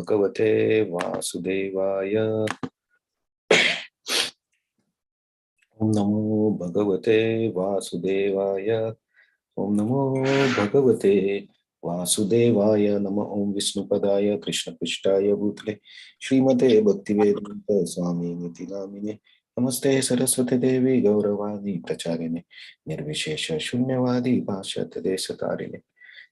Bhagavate Vasudevaya. Om Namo Bhagavate Vasudevaya. Om Namo Bhagavate Vasudevaya. Nama Om Vishnupadaya Krishna Prishtaya Bhutale Srimate Bhaktivedanta Swami Niti Namine Namaste Saraswati Devi Gauravani Pracharine Nirvishesha Shunyavadi Bhashat Desatarine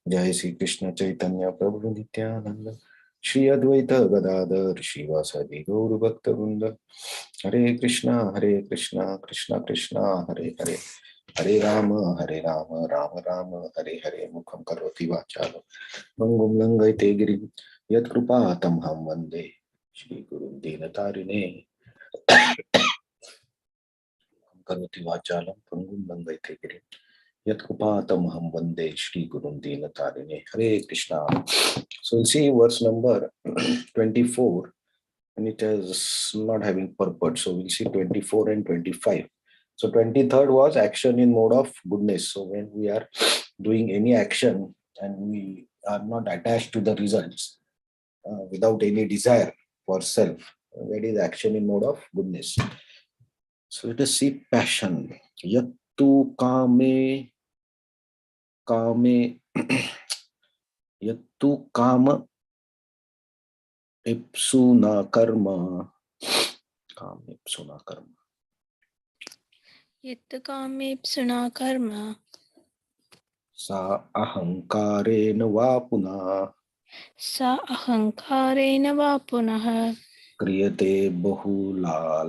Jai Sri Krishna Chaitanya Prabhu Nityananda Shri Advaita Gadadhar Shivasadi Gaur Bhakta Vrinda Hare Krishna Krishna Krishna Hare Hare Hare Rama Rama Rama Hare Hare Mukham Karoti Vachalo Bangum Langai Tegirim Yat Krupa Tamham Vande Shri Guru Dinatarine Karoti Vachalam Bangum Langai Tegirim Yat Krupa Tamham Vande Shri Guru Dinatarine Hare Krishna. So we'll see verse number 24 and it is not having purport. So we'll see 24 and 25. So 23rd was action in mode of goodness. So when we are doing any action and we are not attached to the results without any desire for self, that is action in mode of goodness. So let us see passion. Yattu kame yattu kama ipsuna karma. Kama ipsuna karma. Yattu kame ipsuna karma. Sa ahankarena vapuna. Sa ahankarena vapunah. Kriyate bahulayasam.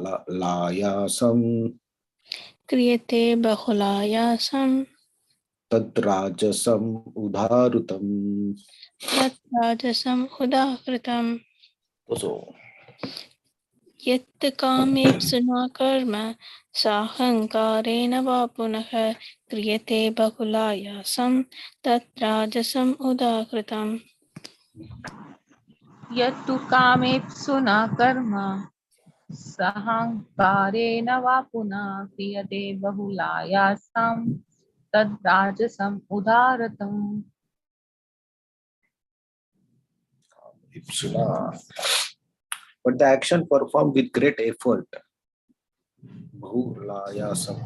Kriyate bahulayasam. Tadrajasam udharutam. Tadrajasam udakritam. So, Yattu kame ipsuna karma. Sa ahankarena vapunah. Kriyate bahulayasam. Tadrajasam udakritam. Yattu kamepsuna karma sahankarena vapuna kriyate bahulayasam tadrajasam udharatam. ipsuna. But the action performed with great effort. Bahulayasam.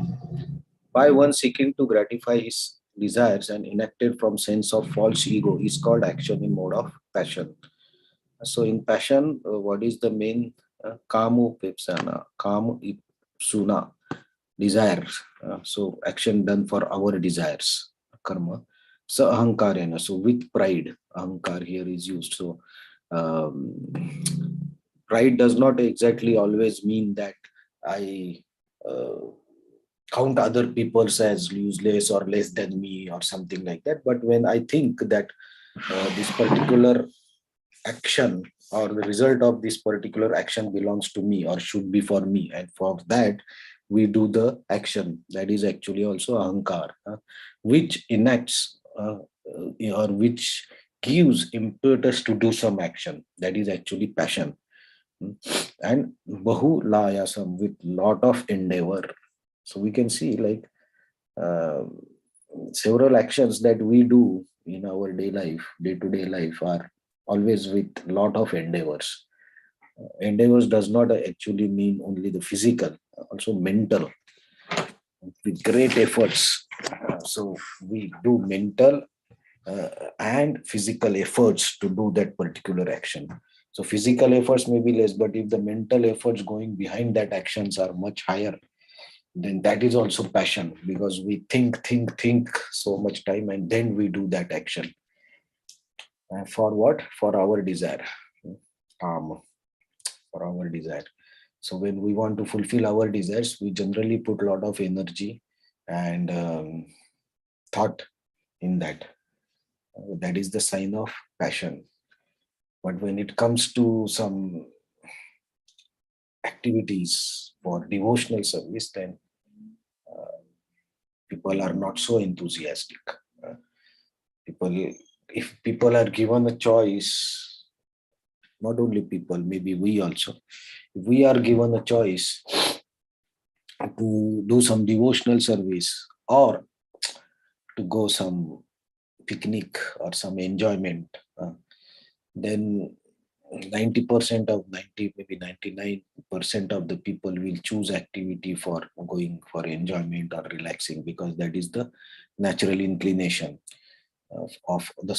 By one seeking to gratify his desires and enacted from sense of false ego is called action in mode of passion. So in passion, what is the main kamu pipsana, kamu ipsuna, desires. So action done for our desires, karma. So ahankarena, so with pride, ahankar here is used. So pride does not exactly always mean that I count other people as useless or less than me or something like that. But when I think that this particular action or the result of this particular action belongs to me or should be for me, and for that we do the action, that is actually also ahankar, which enacts or which gives impetus to do some action, that is actually passion. And bahu layasam, with lot of endeavor. So we can see like several actions that we do in our day-to-day life are always with lot of endeavors. Endeavors does not actually mean only the physical, also mental, with great efforts. So we do mental and physical efforts to do that particular action. So physical efforts may be less, but if the mental efforts going behind that actions are much higher, then that is also passion, because we think so much time and then we do that action. For what? For our desire. For our desire. So when we want to fulfill our desires, we generally put a lot of energy and thought in that. That is the sign of passion. But when it comes to some activities for devotional service, then people are not so enthusiastic. If people are given a choice, not only people, maybe we also, if we are given a choice to do some devotional service or to go some picnic or some enjoyment, then 90% of 90, maybe 99% of the people will choose activity for going for enjoyment or relaxing, because that is the natural inclination of the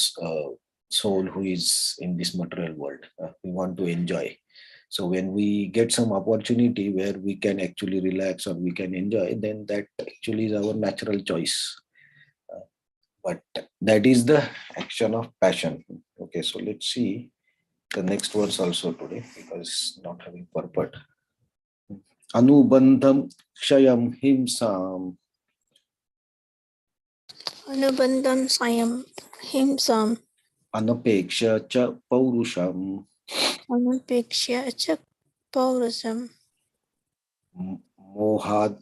soul who is in this material world. We want to enjoy. So when we get some opportunity where we can actually relax or we can enjoy, then that actually is our natural choice. But that is the action of passion. Okay, so let's see the next verse also today, because it's not having purport. Anubandham kshayam himsam Anubandham sayam himsam anapeksha cha paurusham anupekshya cha paurasam mohad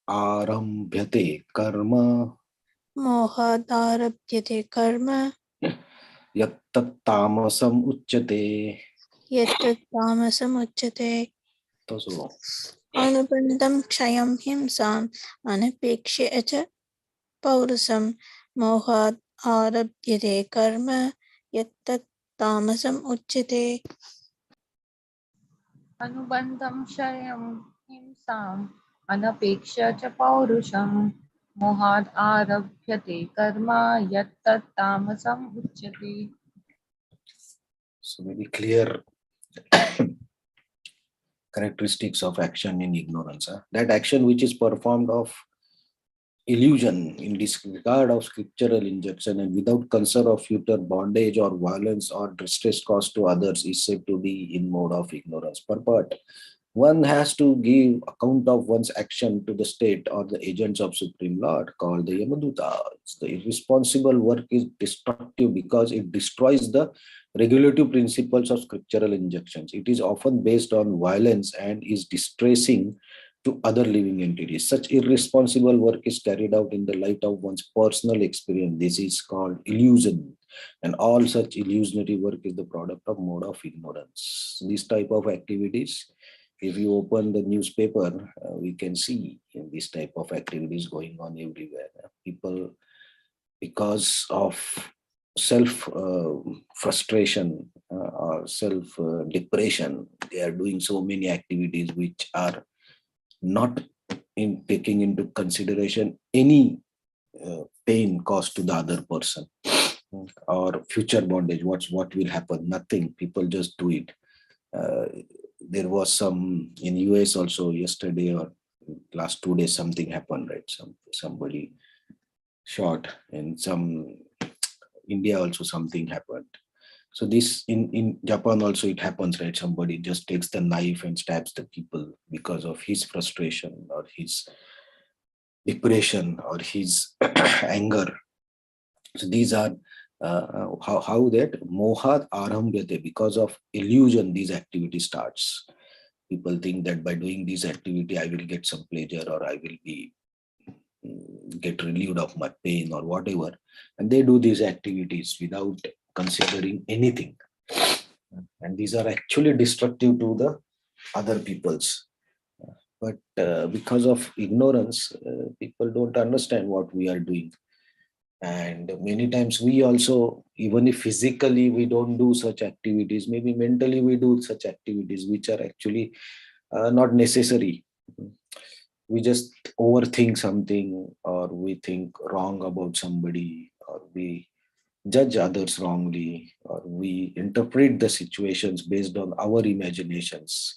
arambhyate karma mohadarabhyate karma yattat tamasam uchyate. yattat tamasam uchyate. So Anubandham kshayam himsam anupekshya cha paurasam mohat arabhyate karma yattat tamasam uchyate. Anubandham shayam himsam anapekshya cha paurusham mohad arabhyate karma yattat tamasam uchyate. very clear characteristics of action in ignorance. That action which is performed of illusion, in disregard of scriptural injunction and without concern of future bondage or violence or distress caused to others, is said to be in mode of ignorance. Purport: one has to give account of one's action to the state or the agents of Supreme Lord, called the Yamadutas. The irresponsible work is destructive because it destroys the regulative principles of scriptural injunctions. It is often based on violence and is distressing to other living entities. Such irresponsible work is carried out in the light of one's personal experience. This is called illusion, and all such illusionary work is the product of mode of ignorance. These type of activities, if you open the newspaper, we can see this type of activities going on everywhere. People, because of self frustration or self depression, they are doing so many activities which are not in taking into consideration any pain caused to the other person or future bondage. What will happen? Nothing. People just do it. There was some in US also yesterday or last 2 days, something happened, right? Somebody shot, and some India also something happened. So this in Japan also it happens, right? Somebody just takes the knife and stabs the people because of his frustration or his depression or his anger. So these are how that mohad arambhyate, because of illusion these activity starts. People think that by doing this activity I will get some pleasure, or I will be get relieved of my pain or whatever, and they do these activities without considering anything, and these are actually destructive to the other people's. But because of ignorance, people don't understand what we are doing. And many times we also, even if physically we don't do such activities, maybe mentally we do such activities which are actually not necessary. We just overthink something, or we think wrong about somebody, or we judge others wrongly, or we interpret the situations based on our imaginations.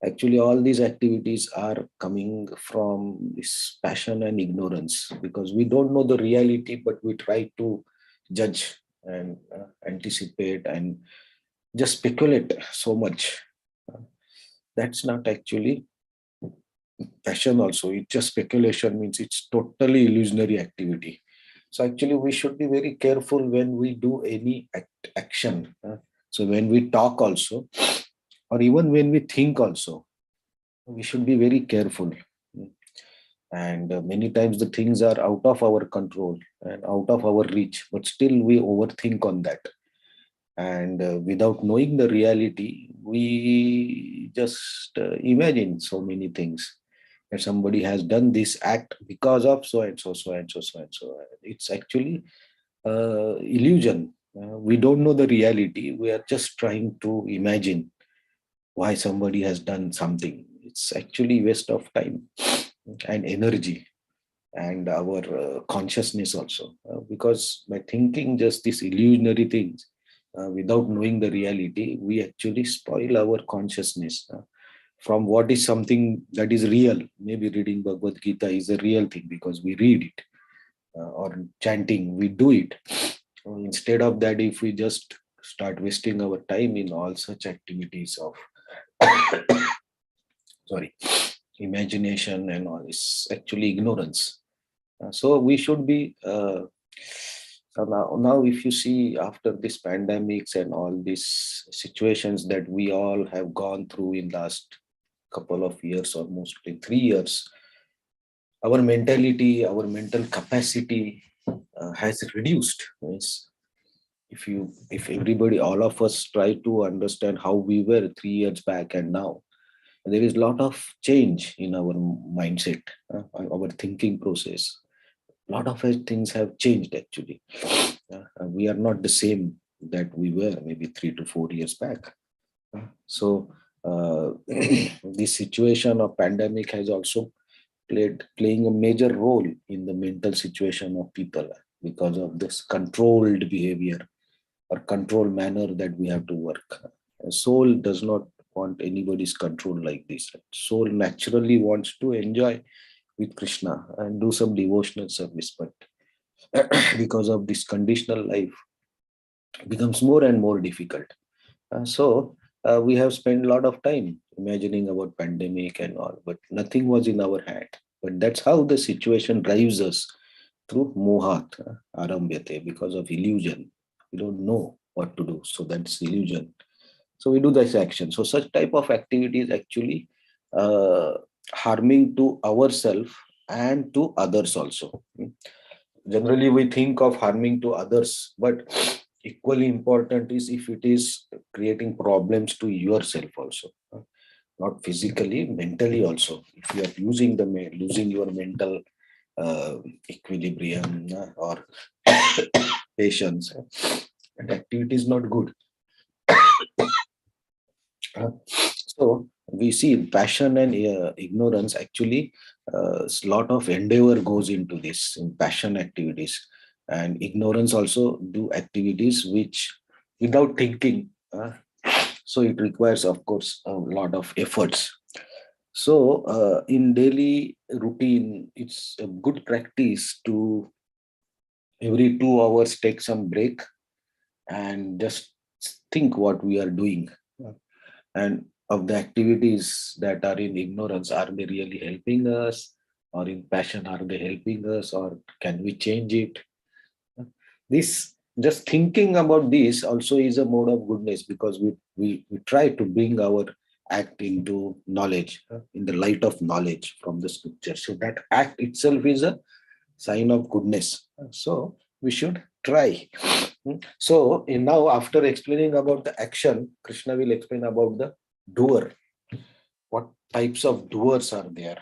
Actually, all these activities are coming from this passion and ignorance, because we don't know the reality, but we try to judge and anticipate and just speculate so much. That's not actually passion also. It's just speculation, means it's totally illusionary activity. So actually we should be very careful when we do any action. So when we talk also, or even when we think also, we should be very careful. And many times the things are out of our control and out of our reach, but still we overthink on that. And without knowing the reality, we just imagine so many things, that somebody has done this act because of so and so, so and so, so and so. It's actually illusion. We don't know the reality. We are just trying to imagine why somebody has done something. It's actually waste of time and energy and our consciousness also, because by thinking just these illusionary things without knowing the reality, we actually spoil our consciousness from what is something that is real. Maybe reading Bhagavad Gita is a real thing because we read it, or chanting, we do it. Instead of that, if we just start wasting our time in all such activities of sorry, imagination and all, is actually ignorance. So we should be so now if you see, after this pandemics and all these situations that we all have gone through in last couple of years, or mostly 3 years, our mentality, our mental capacity has reduced. Means if everybody, all of us try to understand how we were 3 years back and now, there is a lot of change in our mindset, our thinking process. A lot of things have changed actually. We are not the same that we were maybe 3 to 4 years back. So this situation of pandemic has also playing a major role in the mental situation of people, because of this controlled behavior or controlled manner that we have to work. Soul does not want anybody's control like this. Soul naturally wants to enjoy with Krishna and do some devotional service, but because of this conditional life, it becomes more and more difficult. So we have spent a lot of time imagining about pandemic and all, but nothing was in our hand. But that's how the situation drives us through mohat, arambhyate, because of illusion. We don't know what to do, so that's illusion. So we do this action. So such type of activity is actually uh, harming to ourselves and to others also. Generally we think of harming to others, but equally important is if it is creating problems to yourself also, not physically, mentally also. If you are losing your mental equilibrium, or patience, and activity is not good. So we see passion and ignorance actually, a lot of endeavor goes into this in passion activities, and ignorance also do activities which without thinking. So it requires, of course, a lot of efforts. So in daily routine, it's a good practice to every 2 hours take some break and just think what we are doing, and of the activities that are in ignorance, are they really helping us, or in passion, are they helping us, or can we change it? This, just thinking about this also is a mode of goodness, because we try to bring our act into knowledge, in the light of knowledge from the scripture. So that act itself is a sign of goodness. So we should try. So now, after explaining about the action, Krishna will explain about the doer. What types of doers are there?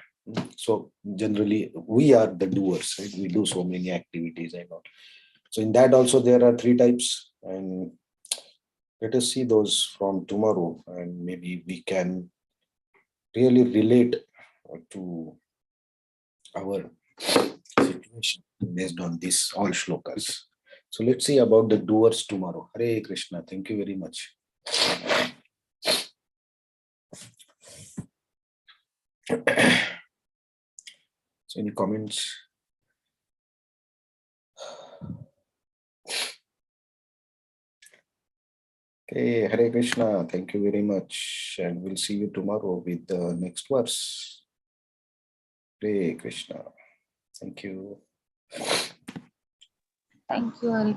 So generally we are the doers, right? We do so many activities and all. So in that also there are 3 types, and let us see those from tomorrow, and maybe we can really relate to our situation based on this all shlokas. So let's see about the doers tomorrow. Hare Krishna. Thank you very much. So any comments? Okay, Hare Krishna. Thank you very much. And we'll see you tomorrow with the next verse. Hare Krishna. Thank you. Thank you, Hari